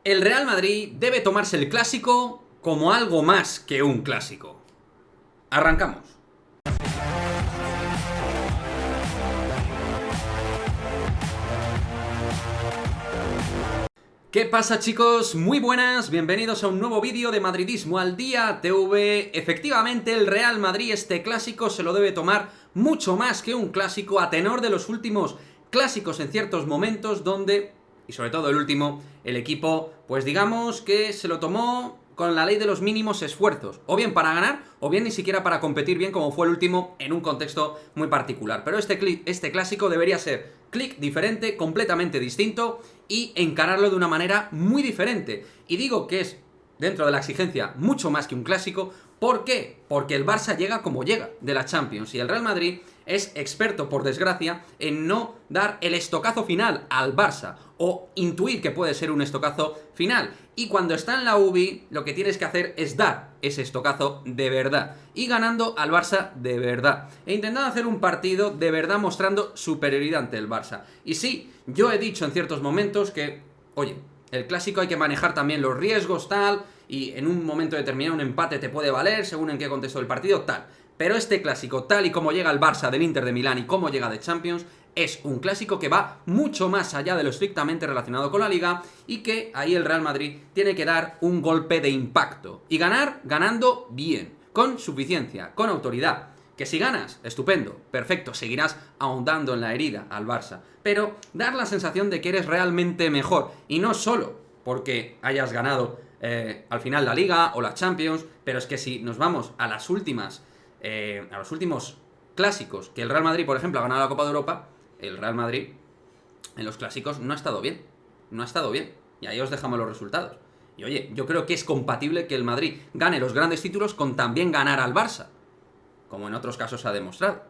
El Real Madrid debe tomarse el clásico como algo más que un clásico. Arrancamos. ¿Qué pasa, chicos? Muy buenas, bienvenidos a un nuevo vídeo de Madridismo al Día TV. Efectivamente, el Real Madrid este clásico se lo debe tomar mucho más que un clásico, a tenor de los últimos clásicos en ciertos momentos donde, y sobre todo el último, el equipo, pues digamos que se lo tomó con la ley de los mínimos esfuerzos, o bien para ganar, o bien ni siquiera para competir bien, como fue el último en un contexto muy particular. Pero este clásico debería ser diferente, completamente distinto, y encararlo de una manera muy diferente. Y digo que es, dentro de la exigencia, mucho más que un clásico. ¿Por qué? Porque el Barça llega como llega de la Champions, y el Real Madrid es experto, por desgracia, en no dar el estocazo final al Barça, o intuir que puede ser un estocazo final. Y cuando está en la UBI, lo que tienes que hacer es dar ese estocazo de verdad, y ganando al Barça de verdad, e intentando hacer un partido de verdad mostrando superioridad ante el Barça. Y sí, yo he dicho en ciertos momentos que, oye, el clásico hay que manejar también los riesgos, tal, y en un momento determinado un empate te puede valer, según en qué contexto del partido, tal. Pero este clásico, tal y como llega el Barça del Inter de Milán y como llega de Champions, es un clásico que va mucho más allá de lo estrictamente relacionado con la Liga, y que ahí el Real Madrid tiene que dar un golpe de impacto y ganar ganando bien, con suficiencia, con autoridad. Que si ganas, estupendo, perfecto, seguirás ahondando en la herida al Barça, pero dar la sensación de que eres realmente mejor, y no solo porque hayas ganado al final la Liga o la Champions, pero es que si nos vamos a las últimas, a los últimos clásicos que el Real Madrid, por ejemplo, ha ganado la Copa de Europa, el Real Madrid en los clásicos no ha estado bien, no ha estado bien, y ahí os dejamos los resultados. Y oye, yo creo que es compatible que el Madrid gane los grandes títulos con también ganar al Barça, como en otros casos ha demostrado.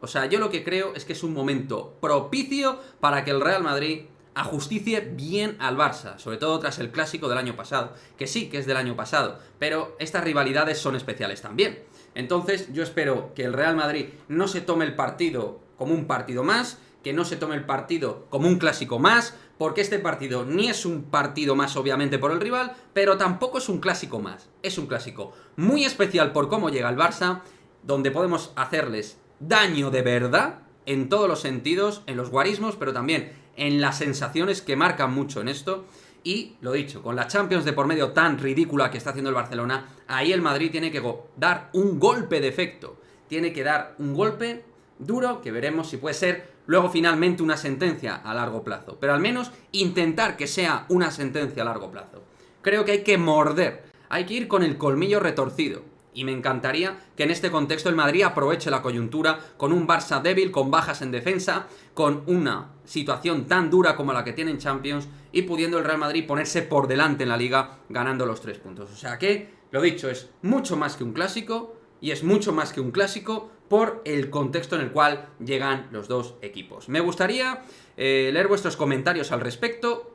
O sea, yo lo que creo es que es un momento propicio para que el Real Madrid ajusticie bien al Barça, sobre todo tras el clásico del año pasado, que sí que es del año pasado, pero estas rivalidades son especiales también. Entonces yo espero que el Real Madrid no se tome el partido como un partido más, que no se tome el partido como un clásico más, porque este partido ni es un partido más, obviamente, por el rival, pero tampoco es un clásico más. Es un clásico muy especial por cómo llega el Barça, donde podemos hacerles daño de verdad, en todos los sentidos, en los guarismos, pero también en las sensaciones que marcan mucho en esto. Y, lo dicho, con la Champions de por medio tan ridícula que está haciendo el Barcelona, ahí el Madrid tiene que dar un golpe de efecto. Tiene que dar un golpe duro, que veremos si puede ser luego finalmente una sentencia a largo plazo. Pero al menos intentar que sea una sentencia a largo plazo. Creo que hay que morder, hay que ir con el colmillo retorcido. Y me encantaría que en este contexto el Madrid aproveche la coyuntura con un Barça débil, con bajas en defensa, con una situación tan dura como la que tiene en Champions, y pudiendo el Real Madrid ponerse por delante en la Liga ganando los 3 puntos. O sea que, lo dicho, es mucho más que un clásico, y es mucho más que un clásico por el contexto en el cual llegan los dos equipos. Me gustaría leer vuestros comentarios al respecto,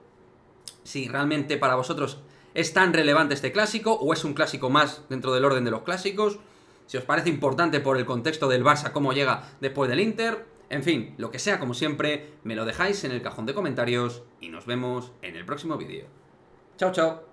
si realmente para vosotros ¿es tan relevante este clásico o es un clásico más dentro del orden de los clásicos? Si os parece importante por el contexto del Barça, cómo llega después del Inter. En fin, lo que sea, como siempre, me lo dejáis en el cajón de comentarios y nos vemos en el próximo vídeo. Chao, chao.